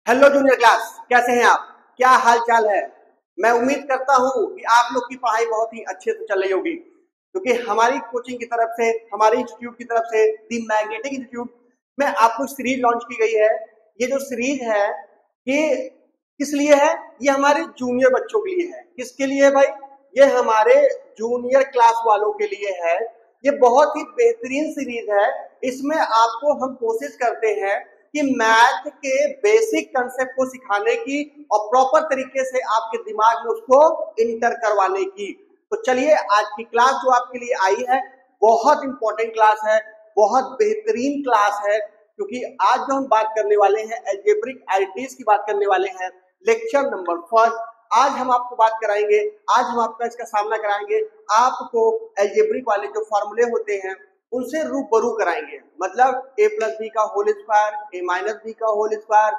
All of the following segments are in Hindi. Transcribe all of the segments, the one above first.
हेलो जूनियर क्लास, कैसे हैं आप? क्या हाल चाल है? मैं उम्मीद करता हूं कि आप लोग की पढ़ाई बहुत ही अच्छे से चल रही होगी, क्योंकि हमारी कोचिंग की तरफ से, हमारे इंस्टीट्यूट की तरफ से दी मैग्नेटिक इंस्टीट्यूट में आपको सीरीज लॉन्च की गई है। ये जो सीरीज है ये किस लिए है? ये हमारे जूनियर बच्चों के लिए है। किसके लिए है भाई? ये हमारे जूनियर क्लास वालों के लिए है। ये बहुत ही बेहतरीन सीरीज है। इसमें आपको हम कोशिश करते हैं कि मैथ के बेसिक कंसेप्ट को सिखाने की और प्रॉपर तरीके से आपके दिमाग में उसको इंटर करवाने की। तो चलिए, आज की क्लास जो आपके लिए आई है बहुत इंपॉर्टेंट क्लास है, बहुत बेहतरीन क्लास है, क्योंकि आज जो हम बात करने वाले हैं अलजेब्रिक एडिटिव्स की बात करने वाले हैं। लेक्चर नंबर 1 आज हम आपको बात कराएंगे, आज हम आपका इसका सामना कराएंगे। आपको अलजेब्रिक वाले जो फॉर्मूले होते हैं उनसे रूबरू कराएंगे। मतलब a प्लस बी का whole square, a minus B का whole square,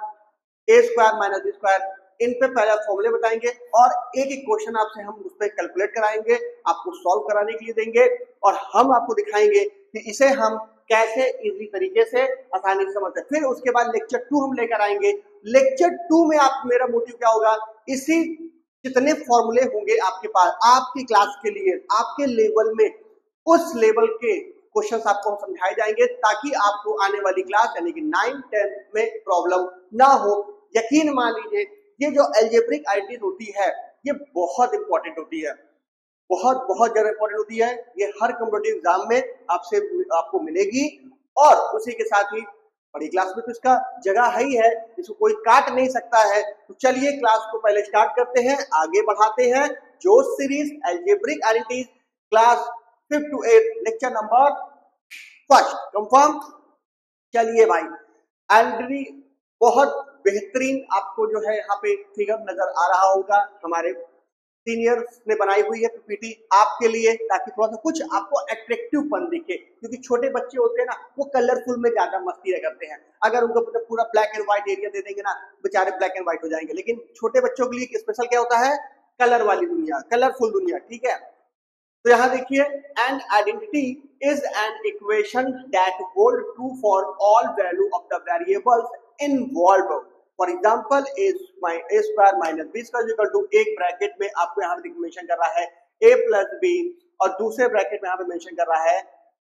a square minus B square, इन पे पहले फॉर्मूले बताएंगे और एक एक क्वेश्चन आपसे हम उस पर कैलकुलेट कराएंगे, आपको सॉल्व कराने के लिए देंगे और हम आपको दिखाएंगे कि इसे हम कैसे इजी तरीके से आसानी से समझते हैं। फिर उसके बाद लेक्चर 2 हम लेकर आएंगे। लेक्चर 2 में आप, मेरा मोटिव क्या होगा, इसी जितने फॉर्मूले होंगे आपके पास आपकी क्लास के लिए, आपके लेवल में, उस लेवल के क्वेश्चंस आपको समझाए जाएंगे ताकि आपको आने वाली क्लास यानी कि 9 10 में प्रॉब्लम ना हो। यकीन मान लीजिए, ये जो अलजेब्रिक आइडेंटिटीज होती है ये बहुत इंपॉर्टेंट होती है, बहुत बहुत ज्यादा इंपॉर्टेंट होती है। ये हर कॉम्पिटिटिव एग्जाम में आपको मिलेगी और उसी के साथ ही बड़ी क्लास में तो इसका जगह है ही है, इसको कोई काट नहीं सकता है। तो चलिए क्लास को पहले स्टार्ट करते हैं, आगे बढ़ाते हैं। जो series algebraic identities class 5 to 8 lecture number 1 confirm. चलिए भाई, ऑलरेडी बहुत बेहतरीन आपको जो है यहाँ पे फिगर नजर आ रहा होगा, हमारे सीनियर्स ने बनाई हुई है पीपीटी आपके लिए, ताकि थोड़ा सा कुछ आपको अट्रैक्टिवपन दिखे। क्योंकि छोटे बच्चे होते हैं ना, वो कलरफुल में ज्यादा मस्ती करते हैं। अगर उनको पूरा ब्लैक एंड व्हाइट एरिया दे देंगे ना, बेचारे ब्लैक एंड व्हाइट हो जाएंगे। लेकिन छोटे बच्चों के लिए स्पेशल क्या होता है? कलर वाली दुनिया, कलरफुल दुनिया। ठीक है, तो यहां देखिए, an identity is an equation that hold true for all value of the variables involved. For example a square minus b square equal to, एक ब्रैकेट में आपको यहां पे मेंशन कर रहा है a प्लस b और दूसरे ब्रैकेट में यहां पे मेंशन कर रहा है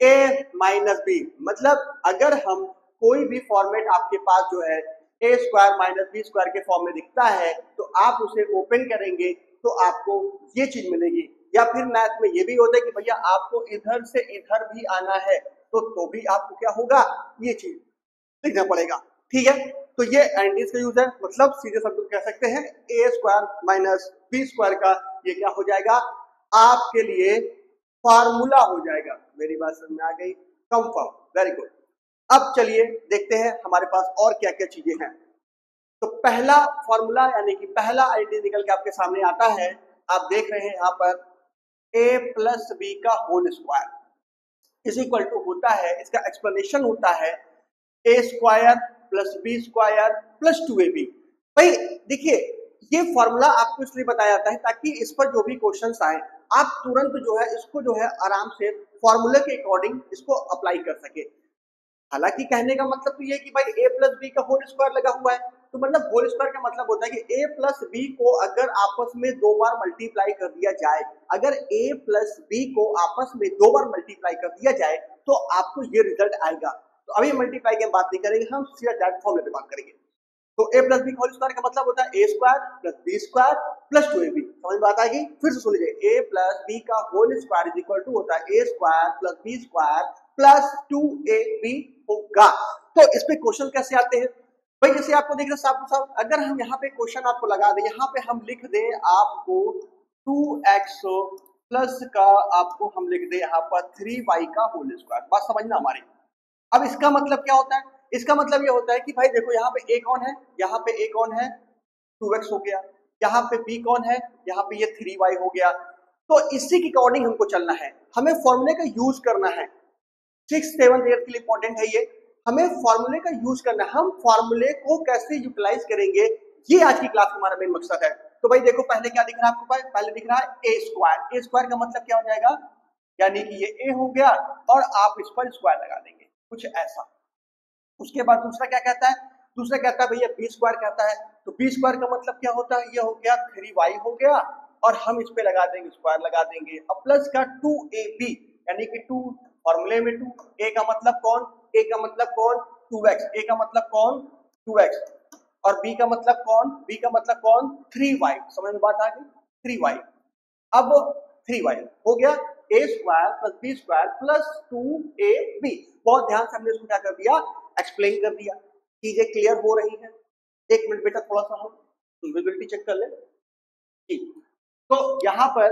a माइनस b। मतलब अगर हम कोई भी फॉर्मेट आपके पास जो है a square minus b square के फॉर्म में दिखता है तो आप उसे ओपन करेंगे तो आपको ये चीज मिलेगी। या फिर मैथ में ये भी होता है कि भैया आपको इधर से इधर भी आना है तो भी आपको क्या होगा, ये चीज लिखना पड़ेगा। ठीक है, तो ये एंटीज का यूज है। मतलब सीधे शब्द कह सकते हैं ए स्क्वायर माइनस बी स्क्वायर का ये क्या हो जाएगा, आपके लिए फार्मूला हो जाएगा। मेरी बात समझ में आ गई? Confirm, very good. अब चलिए देखते हैं हमारे पास और क्या क्या चीजें हैं। तो पहला फॉर्मूला यानी कि पहला आइडेंटिटी निकल के आपके सामने आता है। आप देख रहे हैं यहाँ पर a प्लस बी का whole square is equal to होता है, इसका एक्सप्लेनेशन होता है a square plus B square plus 2ab। भाई देखिए, ये फॉर्मूला आपको इसलिए बताया जाता है ताकि इस पर जो भी क्वेश्चंस आए आप तुरंत जो है इसको जो है आराम से फॉर्मूले के अकॉर्डिंग इसको अप्लाई कर सके। हालांकि कहने का मतलब तो ये कि भाई a प्लस बी का होल स्क्वायर लगा हुआ है, तो मतलब होल स्क्वायर का मतलब होता है कि a प्लस बी को अगर आपस में 2 बार मल्टीप्लाई कर दिया जाए, अगर a प्लस बी को आपस में 2 बार मल्टीप्लाई कर दिया जाए तो आपको ये रिजल्ट आएगा। तो अभी मल्टीप्लाई की बात नहीं करेंगे, हम सीधा डायरेक्ट फॉर्मूले पे बात करेंगे। तो a प्लस बी का होल स्क्वायर का मतलब होता है a square plus B square plus 2ab। समझ में आता है? फिर से सुन लीजिए, a प्लस बी का whole square is equal to होता है a square plus B square plus 2ab होगा। तो इस पे क्वेश्चन कैसे आते हैं भाई? जैसे आपको देख रहे साफ साफ, अगर हम यहाँ पे क्वेश्चन आपको लगा दें, यहाँ पे हम लिख दें आपको 2x प्लस का आपको हम लिख दें यहाँ पर 3y का होल स्क्वायर। बात समझना हमारी। अब इसका मतलब क्या होता है? इसका मतलब ये होता है कि भाई देखो, यहाँ पे a कौन है, यहाँ पे a कौन है, 2x हो गया, यहाँ पे b कौन है, यहाँ पे ये 3y हो गया। तो इसी के अकॉर्डिंग हमको चलना है, हमें फॉर्मूले का यूज करना है। 6th 7th 8th के लिए इंपॉर्टेंट है ये, हमें फॉर्मूले का यूज करना है। हम फॉर्मूले को कैसे यूटिलाइज करेंगे, ये आज की क्लास का हमारा मेन मकसद है। तो भाई देखो, पहले क्या दिख रहा है आपको? भाई पहले दिख रहा है a स्क्वायर। a स्क्वायर का मतलब क्या हो जाएगा, यानी कि ये a हो गया और आप इस पर स्क्वायर लगा देंगे, कुछ ऐसा। उसके बाद दूसरा क्या कहता है, दूसरा कहता है भैया बी स्क्वायर कहता है, तो बी स्क्वायर का मतलब क्या होता है, ये हो गया 3y हो गया और हम इस पे लगा देंगे स्क्वायर लगा देंगे, अब प्लस का 2ab यानी कि 2 फॉर्मूले में 2, a का मतलब कौन, a का मतलब कौन 2x, a का मतलब कौन 2x और b का मतलब कौन, b का मतलब कौन 3y, समझ में बात आ गई 3y। अब 3y हो गया a square plus b square plus 2ab, बहुत ध्यान से हमने इसको क्या कर दिया एक्सप्लेन कर दिया, चीजें क्लियर हो रही हैं। एक मिनट बेटा थोड़ा सा हम विजिबिलिटी चेक कर ले, ठीक। तो यहाँ पर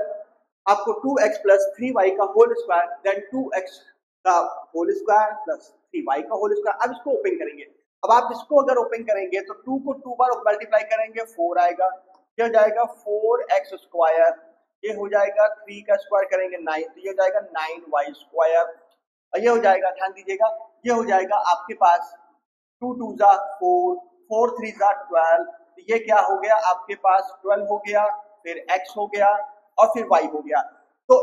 आपको 2x प्लस 3y का होल स्क्वायर देन 2x का होल स्क्वायर प्लस 3y का होल स्क्वायर, अब इसको ओपन करेंगे। अब आप इसको अगर ओपन करेंगे तो 2 को 2 बार मल्टीप्लाई करेंगे 4 आएगा, क्या जाएगा 4x स्क्वायर, ये हो जाएगा 3 का स्क्वायर करेंगे 9, तो ये हो जाएगा 9y स्क्वायर, और ये हो जाएगा ध्यान दीजिएगा ये हो जाएगा आपके पास 2 2 जा 4, 4 3 जा 12, तो ये क्या हो गया आपके पास 12 हो गया, फिर x हो गया और फिर y हो गया। तो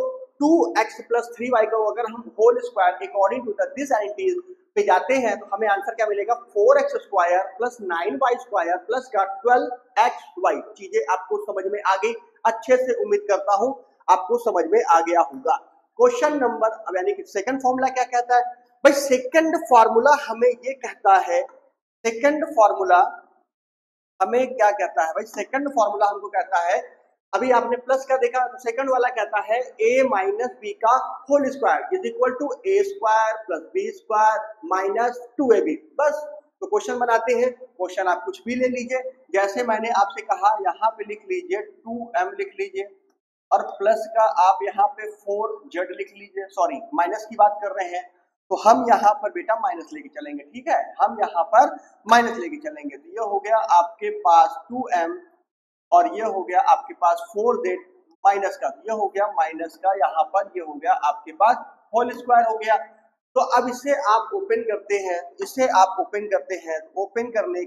2x प्लस 3y का अगर हम whole square according to this entities पे जाते हैं तो हमें आंसर क्या मिलेगा 4x square plus 9y square plus का 12xy। चीजें आपको समझ में आ गई अच्छे से, उम्मीद करता हूं आपको समझ में आ गया होगा। क्वेश्चन नंबर अब यानी कि सेकंड फॉर्मूला क्या कहता है भाई, सेकंड फॉर्मूला हमें ये कहता है, सेकंड फॉर्मूला हमें क्या कहता है भाई, सेकंड फॉर्मूला हमको कहता है, अभी आपने प्लस का देखा तो सेकंड वाला कहता है a माइनस बी का whole square is equal to a square plus B square minus 2ab। बस तो क्वेश्चन बनाते हैं, क्वेश्चन आप कुछ भी ले लीजिए, जैसे मैंने आपसे कहा यहाँ पे लिख लीजिए 2m लिख लीजिए और प्लस का आप यहाँ पे 4z लिख लीजिए, सॉरी माइनस की बात कर रहे हैं तो हम यहाँ पर बेटा माइनस लेके चलेंगे, ठीक है हम यहाँ पर माइनस लेके चलेंगे, तो ये हो गया आपके पास 2m और ये हो गया आपके पास 4z माइनस का, ये हो गया माइनस का यहाँ पर, ये हो गया आपके पास होल स्क्वायर हो गया। तो अब इसे आप ओपन करते हैं, इसे आप ओपन करते हैं, ओपन करने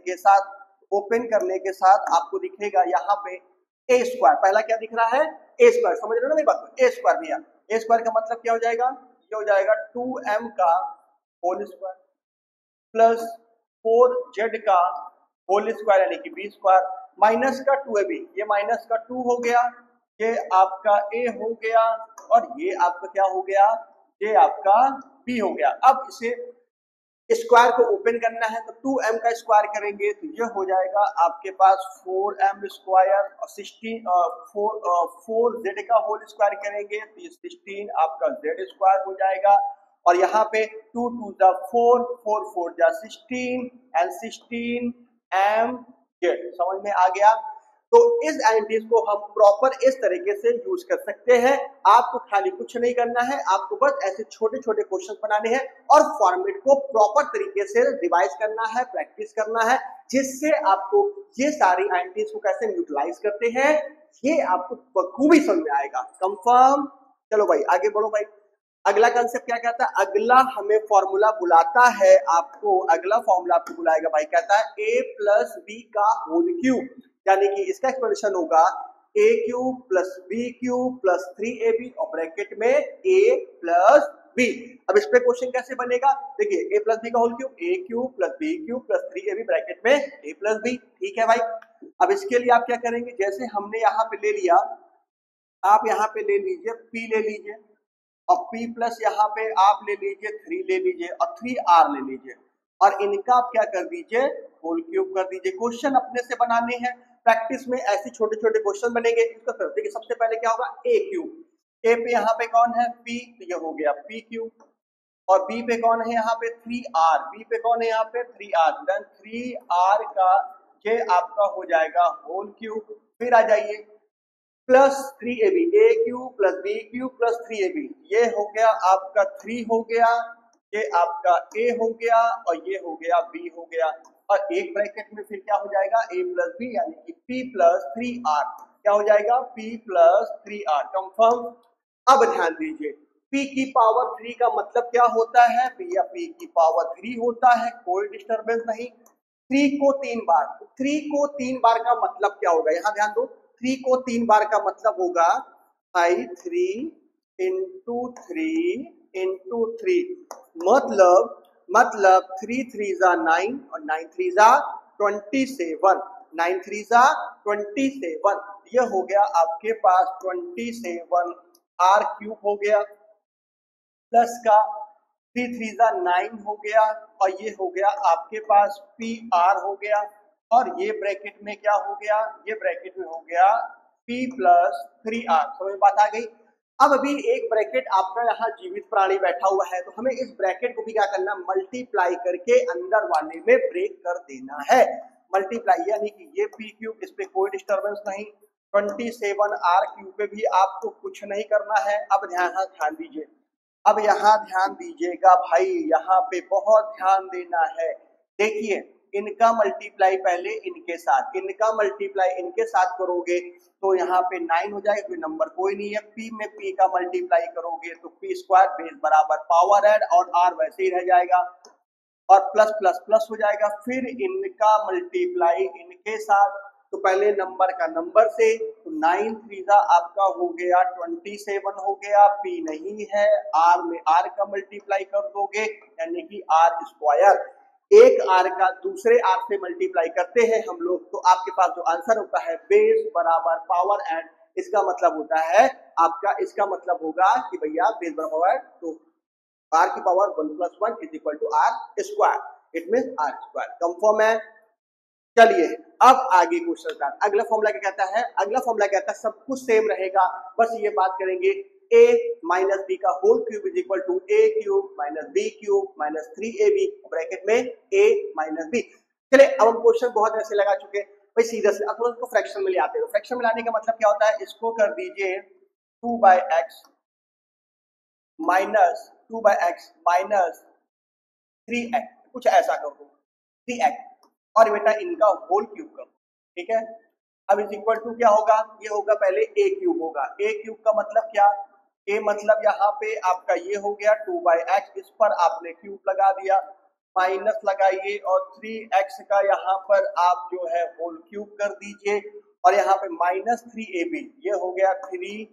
के साथ आपको दिखेगा यहाँ पे ए स्क्वायर, पहला क्या दिख रहा है ए स्क्वायर, समझ रहे हो ना मेरी बात, ए स्क्वायर भैया, ए स्क्वायर का मतलब क्या हो जाएगा, ये हो जाएगा 2m का होल स्क्वायर प्लस 4z का होल स्क्वायर यानी कि बी स्क्वायर माइनस का 2ab, ये माइनस का 2 हो गया, ये आपका a हो गया और ये आपका क्या हो गया, ये आपका b हो गया। अब इसे स्क्वायर को ओपन करना है तो 2m का स्क्वायर करेंगे तो ये हो जाएगा आपके पास 4m स्क्वायर और 4z का होल स्क्वायर करेंगे तो ये 16 आपका z स्क्वायर हो जाएगा और यहाँ पे 2 2 जा 4, 4 4 जा 16 एंड 16 m z, समझ में आ गया। तो इस एंटिटीज को हम प्रॉपर इस तरीके से यूज कर सकते हैं, आपको खाली कुछ नहीं करना है, आपको बस ऐसे छोटे छोटे क्वेश्चन बनाने हैं और फॉर्मेट को प्रॉपर तरीके से रिवाइज करना है, प्रैक्टिस करना है, जिससे आपको ये सारी एंटिटीज को कैसे न्यूट्रलाइज करते हैं ये आपको बखूबी समझ में आएगा, कंफर्म। चलो भाई आगे बढ़ो भाई, अगला कंसेप्ट क्या कहता है, अगला हमें फॉर्मूला बुलाता है आपको, अगला फॉर्मूला आपको बुलाएगा भाई, कहता है a प्लस बी का होल क्यूब, यानी कि इसका एक्सप्रेशन होगा a cube plus B cube plus 3ab और ब्रैकेट में a प्लस b। अब इस पे क्वेश्चन कैसे बनेगा, देखिए a प्लस बी का whole cube, a cube plus B cube plus 3ab bracket में a प्लस b, ठीक है भाई। अब इसके लिए आप क्या करेंगे, जैसे हमने यहाँ पे ले लिया, आप यहाँ पे ले लीजिए p ले लीजिए और p प्लस यहाँ पे आप ले लीजिए 3 ले लीजिए और 3r ले लीजिए और इनका आप क्या कर दीजिए होल क्यूब कर दीजिए। क्वेश्चन अपने से बनाने हैं, प्रैक्टिस में ऐसे छोटे छोटे क्वेश्चन बनेंगे। इसका फिर देखिए सबसे पहले क्या होगा a क्यूब, a पे यहाँ पे कौन है p, तो ये हो गया p क्यूब और b पे कौन है यहाँ पे 3r, b पे कौन है यहाँ पे 3r, देन 3r का ये आपका हो जाएगा होल क्यूब, फिर आ जाइए plus 3ab, a cube plus b cube plus 3ab, ये हो गया आपका 3 हो गया, ये आपका a हो गया और ये हो गया b हो गया और एक ब्रैकेट में फिर क्या हो जाएगा a प्लस b यानी कि p प्लस 3r, क्या हो जाएगा p प्लस 3r, कंफर्म। अब ध्यान दीजिए p की पावर 3 का मतलब क्या होता है भैया, p की पावर 3 होता है, कोई डिस्टर्बेंस नहीं, 3 को 3 बार, 3 को 3 बार का मतलब क्या होगा, यहाँ ध्यान दो, 3 को 3 बार का मतलब होगा भाई 3 इंटू 3 इंटू 3, मतलब 3 3 जा 9 और 9 3 जा 27, 9 3 जा 27, ये हो गया आपके पास 27 आर क्यूब हो गया, प्लस का 3 3 जा 9 हो गया, और ये हो गया आपके पास पी आर हो गया, और ये ब्रैकेट में क्या हो गया, ये ब्रैकेट में हो गया पी प्लस 3 आर। समझ बात आ गई। अब अभी एक ब्रैकेट आपका यहाँ जीवित प्राणी बैठा हुआ है, तो हमें इस ब्रैकेट को भी क्या करना, मल्टीप्लाई करके अंदर वाले में ब्रेक कर देना है। मल्टीप्लाई यानी कि ये पी क्यूब, इस पे कोई डिस्टर्बेंस नहीं, 27 आर क्यूब पे भी आपको कुछ नहीं करना है। अब ध्यान दीजिए, अब यहाँ ध्यान दीजिएगा भाई, यहाँ पे बहुत ध्यान देना है। देखिए इनका मल्टीप्लाई पहले इनके साथ, इनका मल्टीप्लाई इनके साथ करोगे तो यहाँ पे 9 हो जाएगा, कोई नंबर कोई नहीं है। पी में पी का मल्टीप्लाई करोगे तो पी स्क्वायर बेस बराबर पावर ऐड, और आर वैसे ही रह जाएगा, और प्लस प्लस प्लस हो जाएगा। फिर इनका मल्टीप्लाई इनके साथ, तो पहले नंबर का नंबर से, तो 9 3 आपका हो गया 27 हो गया, पी नहीं है, आर में आर का मल्टीप्लाई कर दोगे यानी कि आर स्क्वायर। एक आर का दूसरे आर से मल्टीप्लाई करते हैं हम लोग, तो आपके पास जो आंसर होता है बेस बराबर पावर ऐड, इसका मतलब होता है आपका, इसका मतलब होगा कि भैया बेस बराबर पावर, तो आर की power 1 + 1 is equal to R square, it mean R square. Confirm है। चलिए अब आगे क्वेश्चन का अगला फॉर्मूला क्या कहता है, अगला फॉर्मूला कहता है सब कुछ सेम रहेगा, बस ये बात करेंगे a माइनस बी का whole cube is equal to a cube minus b cube minus 3ab bracket में a माइनस b। चलिए अब हम क्वेश्चन बहुत ऐसे लगा चुके हैं भाई, सीधा से अब थोड़ा इसको फ्रैक्शन में ले आते हैं। फ्रैक्शन में लाने का मतलब क्या होता है, इसको कर दीजिए 2/x minus 2/x minus 3x, कुछ ऐसा कर दो 3x, और बेटा इनका होल क्यूब कर दो, ठीक है। अब इज इक्वल टू क्या होगा, ये होगा पहले a क्यूब होगा, a क्यूब का मतलब क्या, a मतलब यहाँ पे आपका ये हो गया 2/x, इस पर आपने क्यूब लगा दिया, माइनस लगाइए, और 3x का यहाँ पर आप जो है होल क्यूब कर दीजिए, और यहाँ पे माइनस 3ab, ये हो गया 3,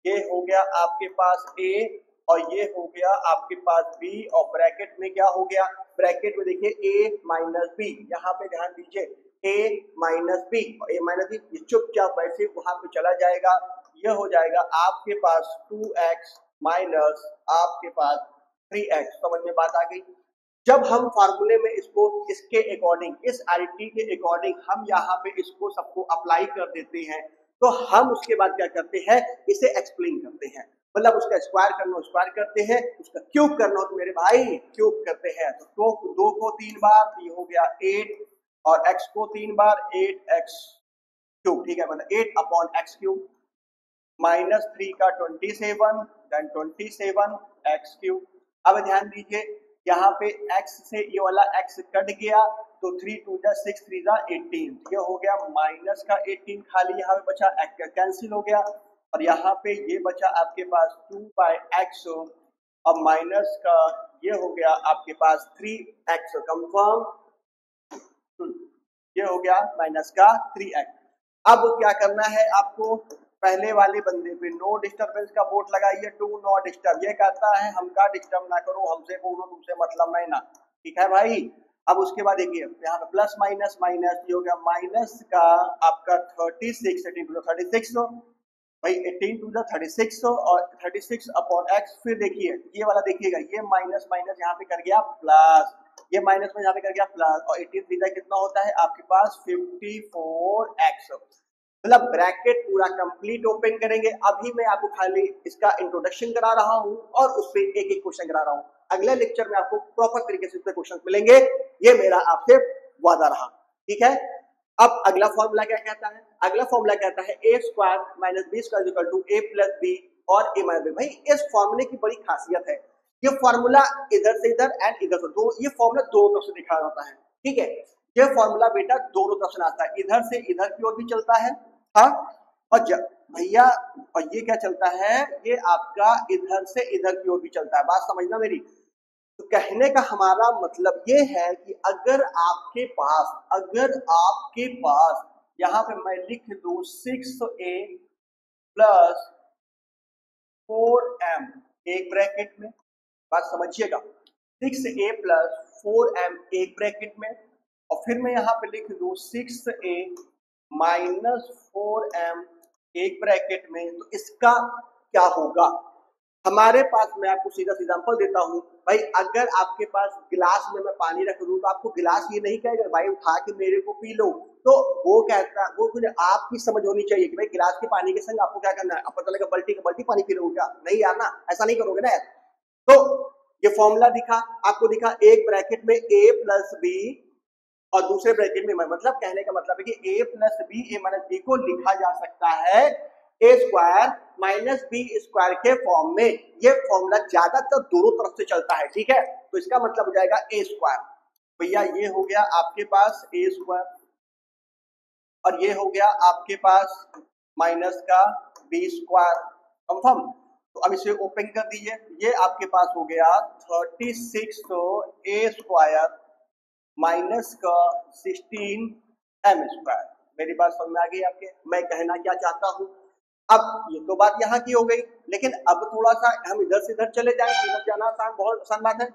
ये हो गया आपके पास a, और ये हो गया आपके पास b, और ब्रैकेट में क्या हो गया, ब्रैकेट में देखिए a माइनस बी, यहाँ पे ध्यान दीजिए a माइनस बी, और a माइनस बी ये चुपचाप वैसे वहां पे चला जाएगा, ये हो जाएगा आपके पास 2x माइनस आपके पास 3x। समझ में बात आ गई। जब हम फार्मूले में इसको इसके अकॉर्डिंग, इस आईटी के अकॉर्डिंग हम यहाँ पे इसको सबको अप्लाई कर देते हैं, तो हम उसके बाद क्या करते हैं, इसे एक्सप्लेन करते हैं, मतलब उसका स्क्वायर करना हो स्क्वायर करते हैं, उसका क्यूब करना हो तो मेरे भाई क्यूब करते हैं। तो 2 को 3 बार, ये हो गया 8, और x को 3 बार 8x क्यूब, ठीक है, मतलब 8/x क्यूब, माइनस 3 का 27, देन 27x क्यूब। अब ध्यान दीजिए यहाँ पे x से ये वाला x कट गया, तो 3 2 जा 6 3 जा 18, ये हो गया माइनस का 18, खाली यहाँ पे बचा x कैंसिल हो गया, और यहाँ पे ये बचा आपके पास 2/x, और माइनस का ये हो गया आपके पास 3x। कंफर्म, ये हो गया माइनस का 3x। अब क्या करना है आपको, पहले वाले बंदे पे नो डिस्टरबेंस का बोर्ड लगाइए, टू नॉट डिस्टर्ब, ये कहता है हमका डिस्टर्ब ना करो, हमसे बोलो, तुमसे मतलब नहीं ना, ठीक है भाई। अब उसके बाद देखिए यहाँ पे प्लस माइनस माइनस, ये हो गया माइनस का आपका 36, 36 भाई 18 टू द 36, और 36/x, फिर देखिए ये वाला देखिएगा, ये माइनस माइनस यहाँ पे कर गया प्लस, ये माइनस में यहाँ पे कर गया प्लस, और 18 3 कितना होता है आपके पास 54x। मतलब ब्रैकेट पूरा कंप्लीट ओपन करेंगे। अभी मैं आपको खाली इसका इंट्रोडक्शन करा रहा हूँ, और उस पर एक एक क्वेश्चन करा रहा हूँ, अगले लेक्चर में आपको प्रॉपर तरीके से क्वेश्चन मिलेंगे, ये मेरा आपसे वादा रहा, ठीक है। अब अगला फॉर्मूला क्या कहता है, अगला फॉर्मूला कहता है a square minus b square equal to a plus b और a माइनस b। भाई इस फॉर्मूले की बड़ी खासियत है, ये फॉर्मूला इधर से इधर एंड इधर से दो, ये फॉर्मूला दोनों तरफ से दिखाया जाता है, ठीक है। ये फॉर्मूला बेटा दोनों तरफ से आता है, इधर से इधर की ओर भी चलता है, हाँ, और भैया और ये क्या चलता है, ये आपका इधर से इधर की ओर भी चलता है, बात समझना मेरी। तो कहने का हमारा मतलब ये है कि अगर आपके पास यहाँ पे मैं लिख दूं 6a प्लस 4m एक ब्रैकेट में, बात समझिएगा, 6a प्लस 4m एक ब्रैकेट में, और फिर मैं यहाँ पे लिख दूं 6a माइनस 4m एक ब्रैकेट में, तो इसका क्या होगा हमारे पास। मैं आपको सीधा एग्जांपल देता हूं भाई, अगर आपके पास गिलास में मैं पानी रख दूं तो आपको गिलास ये नहीं कहेगा भाई उठा के मेरे को पी लो, तो वो कहता वो कुछ आपकी समझ होनी चाहिए कि भाई गिलास के पानी के संग आपको क्या करना है, अब पता लगा बल्टी का बल्टी पानी पी लोगे क्या, नहीं यार ना, ऐसा नहीं करोगे ना यार। तो ये फॉर्मूला दिखा आपको, दिखा एक ब्रैकेट में a प्लस बी और दूसरे ब्रैकेट में, मतलब कहने का मतलब है कि a plus B A minus B को लिखा जा सकता है A square minus B square के फॉर्म में। ये फॉर्मूला ज्यादातर दोनों तरफ से चलता है, ठीक है, तो इसका मतलब हो जाएगा ए स्क्वायर। भैया ये हो गया आपके पास ए स्क्वायर और ये हो गया आपके पास माइनस का बी स्क्वायर, कंफर्म। तो अब इसे ओपन कर दीजिए, ये आपके पास हो गया 36 तो ए स्क्वायर माइनस का 16 एम स्क्वायर। मेरी बात समझ में आ गई आपके, मैं कहना क्या चाहता हूं। अब ये तो बात यहाँ की हो गई, लेकिन अब थोड़ा सा हम इधर से इधर चले जाएं, इधर जाना आसान, बहुत आसान बात है।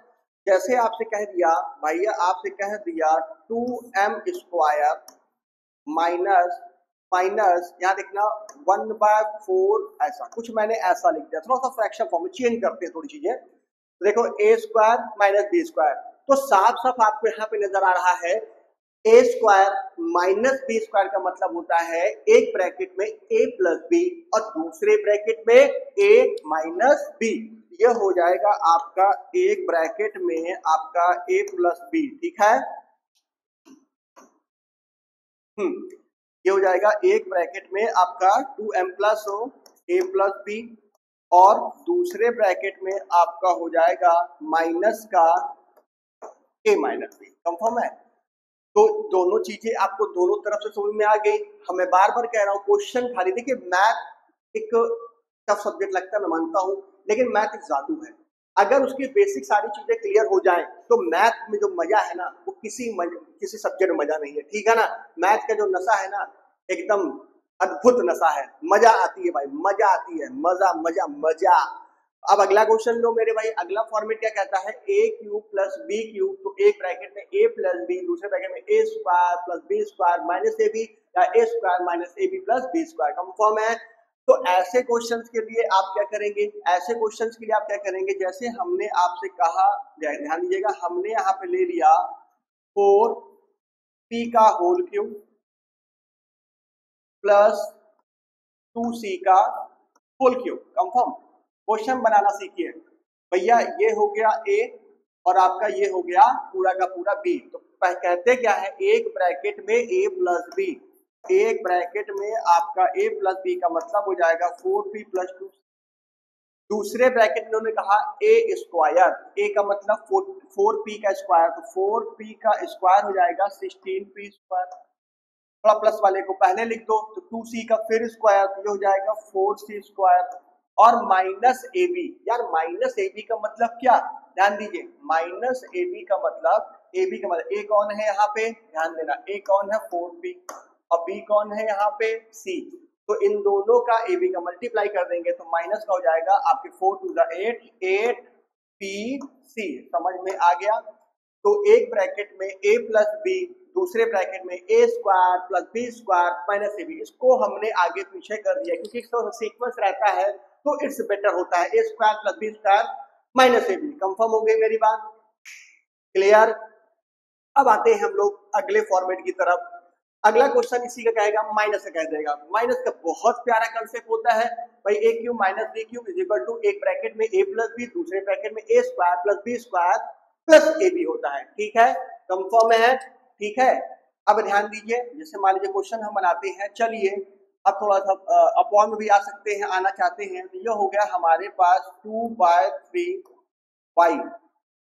जैसे आपसे कह दिया भैया, आपसे कह दिया 2m स्क्वायर माइनस माइनस यहाँ देखना 1/4, ऐसा कुछ मैंने ऐसा लिख दिया, थोड़ा सा फ्रैक्शन फॉर्म में चेंज करते हैं थोड़ी चीजें। तो देखो A square minus B square, तो साफ साफ आपको यहाँ पे नजर आ रहा है A square minus B square का मतलब होता है एक ब्रैकेट में ए प्लस बी और दूसरे ब्रैकेट में ए माइनस बी। यह हो जाएगा आपका एक ब्रैकेट में आपका ए प्लस बी, ठीक है। ये हो जाएगा एक ब्रैकेट में आपका 2m प्लस हो ए प्लस बी और दूसरे ब्रैकेट में आपका हो जाएगा माइनस का ए माइनस बी, कंफर्म है। तो दोनों चीजें आपको दोनों तरफ से समझ में आ गई। हमें बार बार कह रहा हूँ क्वेश्चन खाली, देखिए मैथ एक टफ सब्जेक्ट लगता है मैं मानता हूँ, लेकिन मैथ एक जादू है। अगर उसकी बेसिक सारी चीजें क्लियर हो जाएं तो मैथ में जो मजा है ना वो किसी सब्जेक्ट में मजा नहीं है, ठीक है ना। मैथ का जो नशा है ना एकदम अद्भुत नशा है, मजा आती है भाई, मजा आती है, मजा मजा मजा। अब अगला क्वेश्चन लो मेरे भाई, अगला फॉर्मेट क्या कहता है A cube plus B cube, तो एक ब्रैकेट में ए प्लस बी, दूसरे ब्रैकेट में A square plus B square minus A B या A square minus A B plus B square, confirm है। तो ऐसे क्वेश्चंस के लिए आप क्या करेंगे, ऐसे क्वेश्चंस के लिए आप क्या करेंगे, जैसे हमने आपसे कहा, ध्यान दीजिएगा, हमने यहाँ पे ले लिया 4p का होल क्यूब प्लस 2c का होल क्यूब, कंफर्म। क्वेश्चन बनाना सीखिए भैया, ये हो गया ए और आपका ये हो गया पूरा का पूरा बी। तो कहते क्या है, एक ब्रैकेट में ए प्लस बी, एक ब्रैकेट में आपका ए प्लस बी का मतलब हो जाएगा 4p प्लस 2। दूसरे ब्रैकेट में उन्होंने कहा ए स्क्वायर, ए का मतलब 4p का स्क्वायर, तो 4p का स्क्वायर हो जाएगा 16p स्क्वायर। थोड़ा प्लस वाले को पहले लिख दो, तो 2c का फिर स्क्वायर, तो ये हो जाएगा 4c स्क्वायर और माइनस ए बी। यार माइनस ए बी का मतलब क्या, ध्यान दीजिए, माइनस ए बी का मतलब, ए बी का मतलब ए कौन है यहाँ पे, ध्यान देना, ए कौन है 4p और बी कौन है यहाँ पे c। तो इन दोनों का ए बी का मल्टीप्लाई कर देंगे तो माइनस का हो जाएगा आपके 4 टू द 8 8pc, समझ में आ गया। तो एक ब्रैकेट में a प्लस बी, दूसरे ब्रैकेट में a square plus B square minus A B, इसको हमने आगे पीछे कर दिया क्योंकि सीक्वेंस रहता है तो इट्स बेटर होता है, a square plus B square minus A B. Confirm हो गई मेरी बात, क्लियर। अब आते हैं हम लोग अगले फॉर्मेट की तरफ। अगला क्वेश्चन इसी का कहेगा, माइनस का कह देगा। माइनस का बहुत प्यारा कंसेप्ट होता है भाई, A cube minus B cube is equal to एक ब्रैकेट में ए प्लस बी, दूसरे ब्रैकेट में A square plus B square plus A B होता है, ठीक है, कंफर्म है, ठीक है। अब ध्यान दीजिए, जैसे मान लीजिए क्वेश्चन हम बनाते हैं, चलिए अब थोड़ा सा अपॉन में भी आ सकते हैं, आना चाहते हैं, तो ये हो गया हमारे पास 2/3y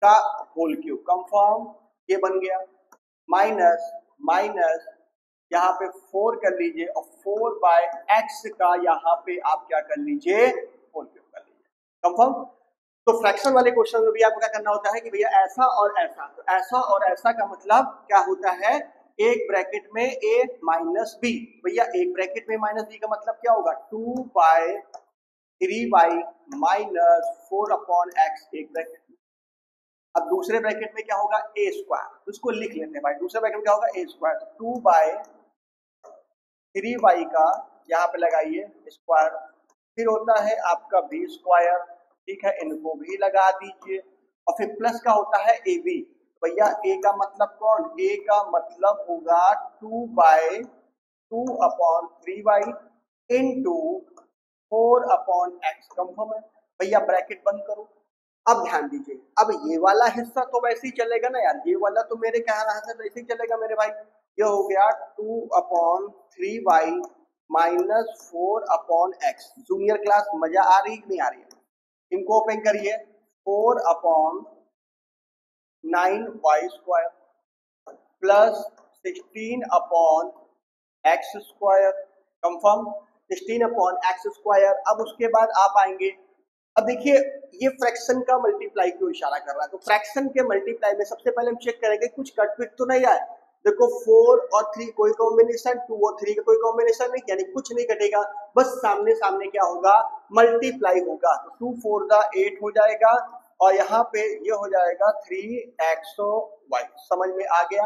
का होल क्यूब, कंफर्म, ये बन गया माइनस माइनस यहाँ पे 4 कर लीजिए और 4/x का यहाँ पे आप क्या कर लीजिए, होल क्यूब कर लीजिए, कंफर्म। तो फ्रैक्शन वाले क्वेश्चन में भी आपको क्या करना होता है कि भैया ऐसा और ऐसा, तो ऐसा और ऐसा का मतलब क्या होता है, एक ब्रैकेट में a माइनस बी, भैया एक ब्रैकेट में माइनस बी का मतलब क्या होगा 2/3y माइनस 4/x, एक ब्रैकेट। अब दूसरे ब्रैकेट में क्या होगा ए स्क्वायर, उसको लिख लेते हैं भाई। दूसरे ब्रैकेट में क्या होगा ए स्क्वायर, 2/3y का यहाँ पे लगाइए स्क्वायर, फिर होता है आपका बी स्क्वायर, ठीक है, इनको भी लगा दीजिए, और फिर प्लस का होता है ए बी। भैया ए का मतलब कौन, ए का मतलब होगा 2/2/3y इंटू 4/x। कंफर्म है भैया, ब्रैकेट बंद करो। अब ध्यान दीजिए, अब ये वाला हिस्सा तो वैसे ही चलेगा ना यार, ये वाला तो मेरे कहना से वैसे ही चलेगा मेरे भाई। ये हो गया 2/3y minus 4/x। Junior class मजा आ रही कि नहीं आ रही है? इनको ओपन करिए, 4/9y square plus 16/x square. Confirm, 16/x square. अब उसके बाद आप आएंगे, अब देखिए ये फ्रैक्शन का मल्टीप्लाई क्यों इशारा कर रहा है, तो फ्रैक्शन के मल्टीप्लाई में सबसे पहले हम चेक करेंगे कुछ कट पिट तो नहीं आए। देखो 4 और 3 कोई कॉम्बिनेशन, 2 और 3 का कोई कॉम्बिनेशन नहीं, यानी कुछ नहीं कटेगा, बस सामने सामने क्या होगा मल्टीप्लाई होगा। तो 2 4 दा 8 हो जाएगा, और यहाँ पे ये हो जाएगा 3xy। समझ में आ गया?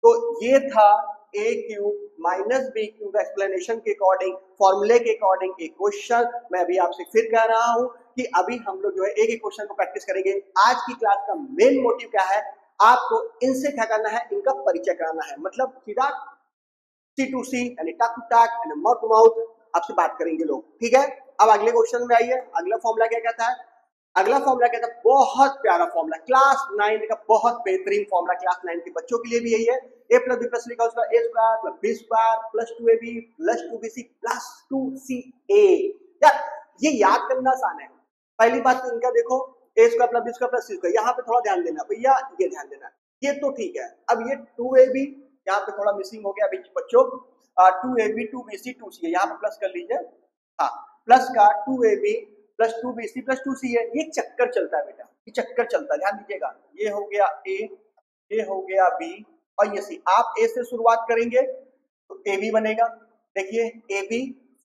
तो ये था A cube minus B cube explanation के अकॉर्डिंग, फॉर्मूले के अकॉर्डिंग एक क्वेश्चन। मैं अभी आपसे फिर कह रहा हूं कि अभी हम लोग जो है एक एक क्वेश्चन को प्रैक्टिस करेंगे। आज की क्लास का मेन मोटिव क्या है, आपको इनसे क्या करना है, इनका परिचय कराना है। मतलब सीधा सी टू सी यानी टक टू टक यानी माउथ टू माउथ आपसे बात करेंगे लोग, ठीक है। अब अगले क्वेश्चन में आइए, अगला फॉर्मूला क्या कहता है, अगला फॉर्मूला कहता है, बहुत प्यारा फॉर्मूला, क्लास 9 का बहुत बेहतरीन फॉर्मूला, क्लास 9 के बच्चों के लिए भी यही है। ए प्लस बी प्लस लिखा उसका A square plus B square plus 2ab plus 2bc plus 2ca। यार ये याद करना आसान है। पहली बात तो इनका देखो, A square plus B square plus C square, यहाँ पे थोड़ा ध्यान देना भैया, ये ध्यान देना, ये तो ठीक है। अब ये 2ab यहाँ पे थोड़ा मिसिंग हो गया अभी बच्चों, 2ab 2bc 2ca यहाँ पे प्लस कर लीजिए, हाँ प्लस का 2ab plus 2bc plus 2ca। ये चक्कर चलता है बेटा, ये चक्कर चलता है, ध्यान दीजिएगा। ये हो गया a, ये हो गया b और ये c। आप a से शुरुआत करेंगे तो ab बनेगा, देखिए ab,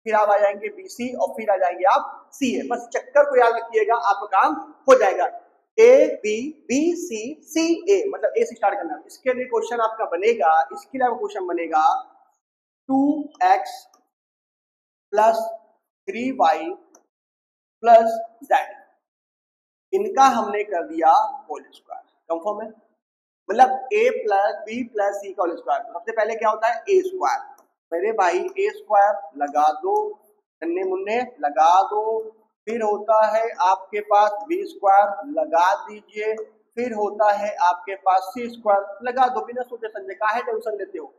फिर आप आ जाएंगे bc और फिर आ जाएंगे आप ca। बस चक्कर को याद रखिएगा, आपका काम हो जाएगा। a b b c c a, मतलब a से स्टार्ट करना। इसके लिए क्वेश्चन आपका बनेगा, इसके लिए क्वेश्चन बनेगा 2x plus 3y plus z, इनका हमने कर दिया होल स्क्वायर। कंफर्म है? मतलब a प्लस बी प्लस सी का होल स्क्वायर। सबसे पहले क्या होता है ए स्क्वायर, मेरे भाई ए स्क्वायर लगा दो, नन्हे मुन्ने लगा दो, फिर होता है आपके पास बी स्क्वायर लगा दीजिए, फिर होता है आपके पास सी स्क्वायर लगा दो, बिना सोचे समझे, काहे टेंशन लेते हो।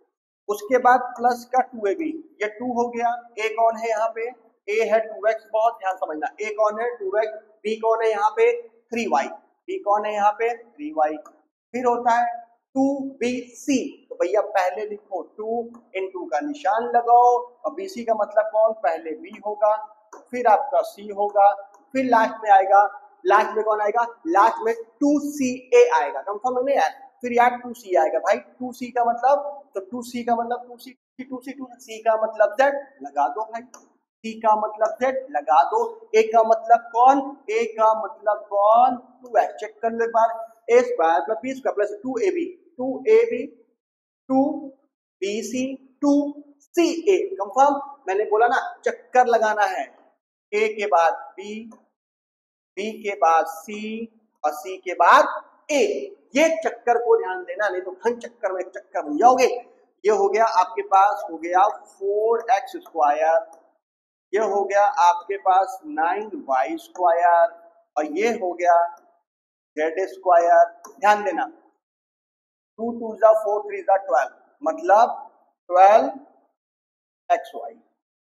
उसके बाद प्लस का 2ab, ये 2 हो गया, a कौन है यहाँ पे, a है 2x, बहुत ध्यान समझना, a कौन है 2x, b कौन है यहाँ पे 3y, b कौन है यहाँ पे 3y, फिर होता है 2bc। तो भैया पहले लिखो 2 into का निशान लगाओ, और bc का मतलब कौन, पहले b होगा फिर आपका c होगा, फिर लास्ट में आएगा, लास्ट में कौन आएगा, लास्ट में 2ca आएगा। कंफर्म है ना यार? फिर यार 2c आएगा भाई, 2c का मतलब, तो 2c का मतलब 2c 2c 2c का मतलब z लगा दो भाई, c का मतलब z लगा दो, a का मतलब कौन, a का मतलब कौन 2x। चेक कर लो एक बार, a square plus b square plus 2ab 2bc 2ca। Confirm? मैंने बोला ना चक्कर लगाना है, a के बाद b, b के बाद c और c के बाद a। ये चक्कर को ध्यान देना, नहीं तो घन चक्कर में चक्कर बन जाओगे। ये हो गया आपके पास, हो गया 4x स्क्वायर, ये हो गया आपके पास 9y स्क्वायर, और ये हो गया z स्क्वायर। ध्यान देना 2 2 4 3 12, मतलब 12xy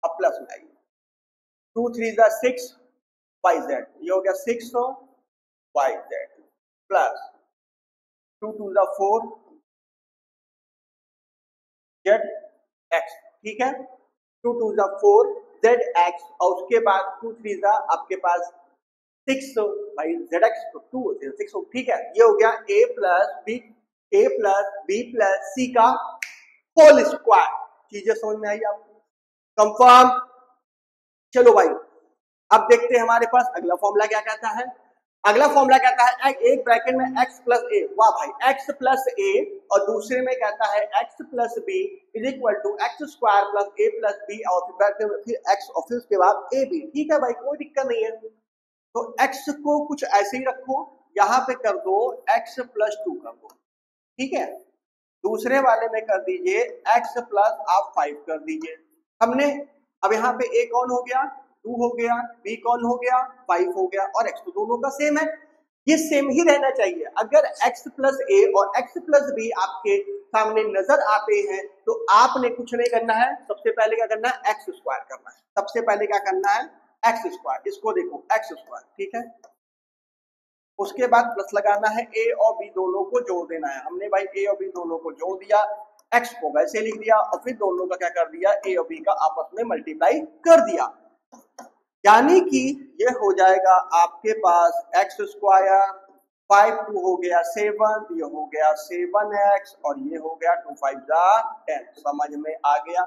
अब प्लस में आइए, 2 3 6 yz, ये हो गया 6yz प्लस 2 2 4 zx, ठीक है, 2 2 4 zx, और उसके बाद 2 3 आपके पास 6 भाई zx, तो 2 6, ठीक है। ये हो गया a plus b plus c का होल स्क्वायर। चीजें समझ में आई आपको? कंफर्म? चलो भाई अब देखते हैं हमारे पास अगला फॉर्मूला क्या कहता है। अगला फॉर्मूला कहता है एक ब्रैकेट में x प्लस ए, वाह भाई, x प्लस ए, और दूसरे में कहता है x plus B is equal to X square plus A plus B, और फिर x और फिर उसके बाद ए बी। ठीक है भाई, कोई दिक्कत नहीं है। तो x को कुछ ऐसे ही रखो, यहाँ पे कर दो x प्लस 2 कर दो, ठीक है। दूसरे वाले में कर दीजिए x प्लस आप 5 कर दीजिए। हमने अब यहाँ पे a कौन हो गया, 2 हो गया, b कौन हो गया, 5 हो गया, और x तो दोनों का सेम है, ये सेम ही रहना चाहिए। अगर x प्लस ए और x प्लस बी आपके सामने नजर आते हैं तो आपने कुछ नहीं करना है, सबसे पहले क्या करना है, एक्स स्क्वायर करना है। सबसे पहले क्या करना है, एक्स स्क्वायर, इसको देखो एक्स स्क्वायर, ठीक है। उसके बाद प्लस लगाना है, ए और बी दोनों को जोड़ देना है। हमने भाई ए और बी दोनों को जोड़ दिया, एक्स को वैसे लिख दिया, और फिर दोनों का क्या कर दिया, ए और बी का आपस में मल्टीप्लाई कर दिया। यानी कि ये हो जाएगा आपके पास एक्स स्क्वायर, 5 2 हो गया 7, ये हो गया 7x, और ये हो गया 2 5 10। समझ में आ गया,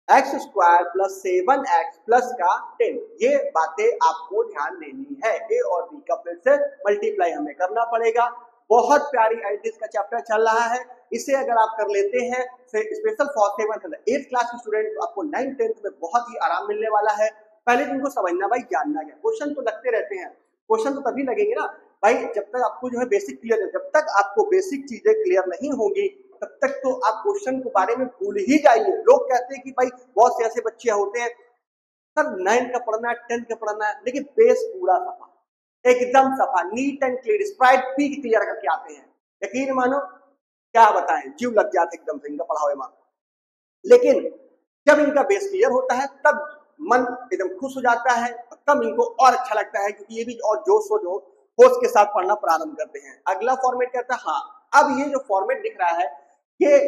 x square plus 7x plus का 10। ये बातें आपको ध्यान देनी है, ए और बी का फिर से मल्टीप्लाई हमें करना पड़ेगा। बहुत प्यारी आइडियस का चैप्टर चल रहा है, इसे अगर आप कर लेते हैं स्पेशल फॉर 7th और 8th क्लास के स्टूडेंट, आपको 9th 10th में बहुत ही आराम मिलने वाला है। पहले तुमको समझना भाई, जानना क्या, क्वेश्चन तो लगते रहते हैं, क्वेश्चन तो तभी लगेंगे ना भाई जब तक आपको जो है बेसिक क्लियर है। जब तक आपको बेसिक चीजें क्लियर नहीं होंगी तब तक तो आप क्वेश्चन के बारे में भूल ही जाइए। लोग कहते हैं कि भाई बहुत से ऐसे बच्चे होते हैं सर 9th का पढ़ना है, 10th का पढ़ना है, लेकिन बेस पूरा सफा, एकदम सफा, neat and clear, Sprite P clear करके आते हैं। यकीन मानो क्या बताएं, जीव लग जाते एकदम से इनका पढ़ा हुआ मान। लेकिन जब इनका बेस क्लियर होता है तब मन एकदम खुश हो जाता है, तब इनको और अच्छा लगता है, क्योंकि ये भी और जोश होश के साथ पढ़ना प्रारंभ करते हैं। अगला फॉर्मेट कहता है, हाँ अब ये जो फॉर्मेट दिख रहा है ये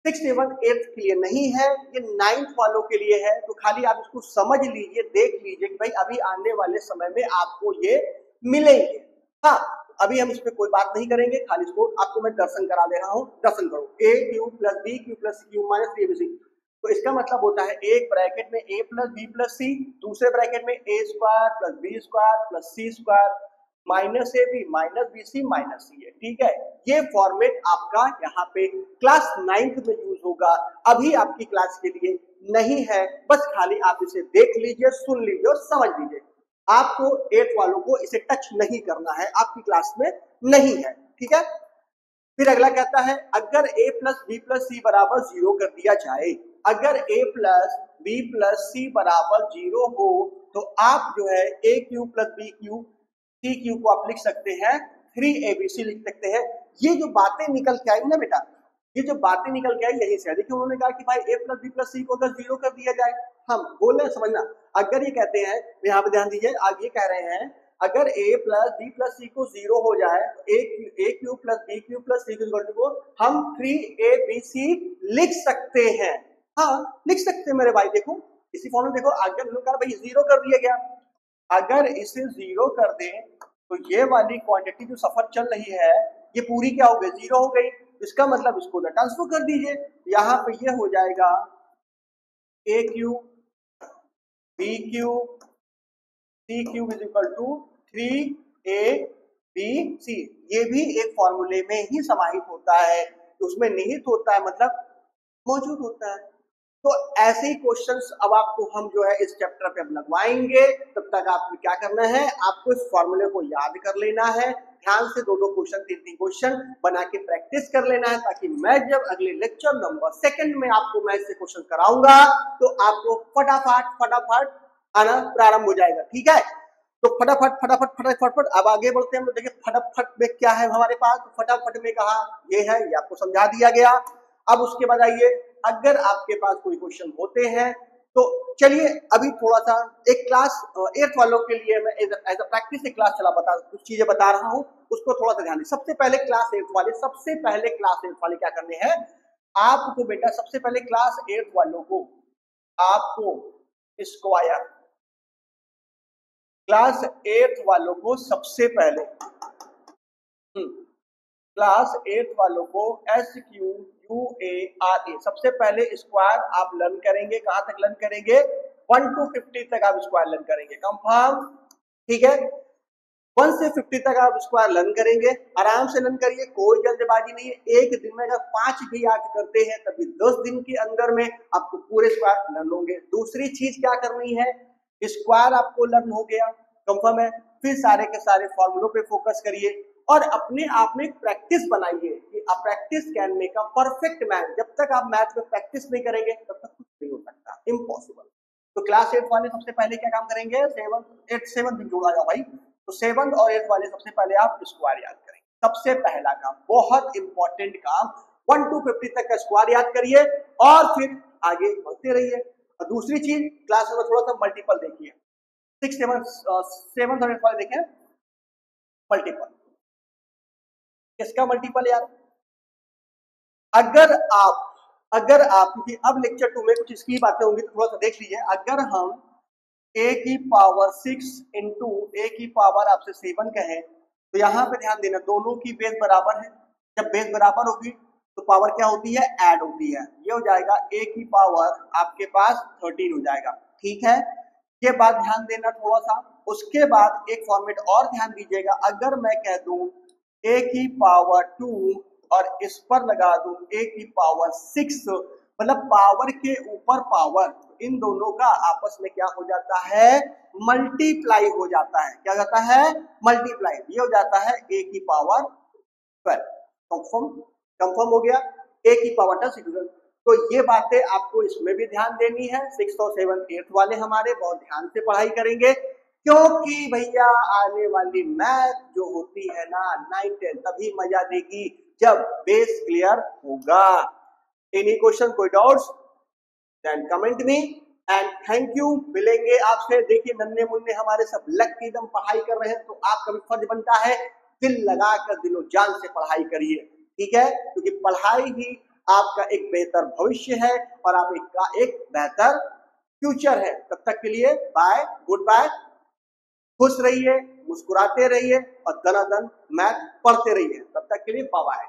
6th 7th 8th के लिए नहीं है, ये 9th वालों के लिए है। तो खाली आप इसको समझ लीजिए, देख लीजिए कि भाई अभी आने वाले समय में आपको ये मिलेंगे। हाँ, अभी हम इस पे कोई बात नहीं करेंगे, खाली इसको आपको मैं दर्शन करा दे रहा हूँ। दर्शन करो, A cube plus B cube plus cube minus 3abc। तो इसका मतलब होता है एक ब्रैकेट में a plus B plus C, दूसरे ब्रैकेट में a square plus B square plus C square minus A B minus B C minus C है, ठीक है। ये फॉर्मेट आपका यहाँ पे क्लास 9th में यूज होगा, अभी आपकी क्लास के लिए नहीं है। बस खाली आप इसे देख लीजिए, सुन लीजिए और समझ लीजिए। आपको 8th वालों को इसे टच नहीं करना है, आपकी क्लास में नहीं है, ठीक है। फिर अगला कहता है अगर a plus B plus C बराबर 0 कर दिया जाए, अगर a plus B plus C बराबर 0 हो तो आप जो है a cube plus B cube C cube को आप लिख सकते हैं 3abc लिख सकते हैं। ये जो बातें निकल के आई ना बेटा, ये जो बातें निकल के आई यही से। देखिए उन्होंने कहा कि भाई a plus B plus C को अगर 0 कर दिया जाए, हम बोले समझना, अगर ये कहते हैं, यहाँ पे ध्यान दीजिए, आगे ये कह रहे हैं अगर a plus B plus C को 0 हो जाए तो a cube plus B cube plus C को हम 3abc लिख सकते हैं। हाँ लिख सकते हैं मेरे भाई, देखो इसी फॉर्म में देखो, अगर उन्होंने कहा भाई 0 कर दिया गया, अगर इसे 0 कर दें तो ये वाली क्वांटिटी जो सफर चल रही है ये पूरी क्या हो गई, 0 हो गई। इसका मतलब इसको ट्रांसफर कर दीजिए, यहाँ पे ये हो जाएगा A cube B cube C cube is equal to 3abc। ये भी एक फॉर्मूले में ही समाहित होता है, उसमें निहित होता है, मतलब मौजूद होता है। तो ऐसे ही क्वेश्चंस अब आपको हम जो है इस चैप्टर पे अब लगवाएंगे। तब तक आपको क्या करना है, आपको इस फॉर्मूले को याद कर लेना है, ध्यान से 2-2 क्वेश्चन 3-3 क्वेश्चन बना के प्रैक्टिस कर लेना है, ताकि मैं जब अगले लेक्चर नंबर 2 में आपको मैं इससे क्वेश्चन कराऊंगा तो आपको फटाफट आना प्रारंभ हो जाएगा, ठीक है। तो फटाफट अब आगे बढ़ते हैं। हम देखिए फटाफट में क्या है हमारे पास, फटाफट में कहा ये है, ये आपको समझा दिया गया। अब उसके बाद आइए, अगर आपके पास कोई क्वेश्चन होते हैं तो चलिए अभी थोड़ा सा एक क्लास 8th वालों के लिए मैं एज अ प्रैक्टिस एक क्लास कुछ चीजें बता रहा हूं, उसको थोड़ा सा ध्यान दें। सबसे पहले क्लास 8th वाले क्या करने हैं आपको बेटा, सबसे पहले क्लास 8th वालों को आपको स्क्वायर, क्लास 8th वालों को सबसे पहले क्लास 8th वालों को SQUARA सबसे पहले स्क्वायर आप लर्न करेंगे। कहां तक लर्न करेंगे, 1 to 50 तक आप स्क्वायर लर्न करेंगे, कंफर्म, ठीक है। 1 से 50 तक आप स्क्वायर लर्न करेंगे, आराम से लर्न करिए, कोई जल्दबाजी नहीं है। एक दिन में अगर 5 भी याद करते हैं तभी 10 दिन के अंदर में आपको पूरे स्क्वायर लर्न होंगे। दूसरी चीज क्या करनी है, स्क्वायर आपको लर्न हो गया, कंफर्म है, फिर सारे के सारे फॉर्मूलों पे फोकस करिए और अपने आप में प्रैक्टिस बनाइए कि आप practice can make a perfect man. जब तक आप मैथ में प्रैक्टिस नहीं करेंगे तब तक कुछ नहीं हो सकता, इम्पॉसिबल। तो क्लास 8 वाले सबसे पहले क्या काम करेंगे, 7 भी जोड़ा जाओ भाई, तो 7 और 8 वाले सबसे पहले आप स्क्वायर याद करेंगे। सबसे पहला काम, बहुत इंपॉर्टेंट काम, 1 to 50 तक का स्क्वायर याद करिए और फिर आगे बढ़ते रहिए। और दूसरी चीज, क्लास में थोड़ा सा मल्टीपल देखिए, 6, 7 और 8 वाले देखें, मल्टीपल। किसका मल्टीपल यार, अगर आप क्योंकि अब लेक्चर 2 में कुछ इसकी बातें होंगी तो थोड़ा सा देख लीजिए। अगर हम a की पावर 6 इंटू a की पावर आपसे 7 कहें तो यहाँ पे ध्यान देना, दोनों की बेस बराबर है। जब बेस बराबर होगी तो पावर क्या होती है, ऐड होती है। ये हो जाएगा a की पावर आपके पास 13 हो जाएगा, ठीक है। ये बात ध्यान देना थोड़ा सा। उसके बाद एक फॉर्मेट और ध्यान दीजिएगा, अगर मैं कह दूं a की पावर 2 और इस पर लगा दूं a की पावर 6, मतलब पावर के ऊपर पावर, इन दोनों का आपस में क्या हो जाता है, मल्टीप्लाई हो जाता है। क्या जाता है, मल्टीप्लाई। ये हो जाता है a की पावर 12। कंफर्म हो गया, a की पावर 10। तो ये बातें आपको इसमें भी ध्यान देनी है। 6 और 7 8 वाले हमारे बहुत ध्यान से पढ़ाई करेंगे, क्योंकि भैया आने वाली मैथ जो होती है ना 9 10 तभी मजा देगी जब बेस क्लियर होगा। एनी क्वेश्चन, कोई doubts, then comment me and thank you. मिलेंगे आपसे। देखिए नन्हे मुन्ने हमारे सब लग की एकदम पढ़ाई कर रहे हैं, तो आपका भी फर्ज बनता है दिल लगाकर दिलो जान से पढ़ाई करिए, ठीक है, क्योंकि पढ़ाई ही आपका एक बेहतर भविष्य है और आप एक बेहतर फ्यूचर है। तब तक के लिए बाय, गुड बाय, खुश रहिए, मुस्कुराते रहिए और दनादन मैथ पढ़ते रहिए। तब तक के लिए बाय बाय।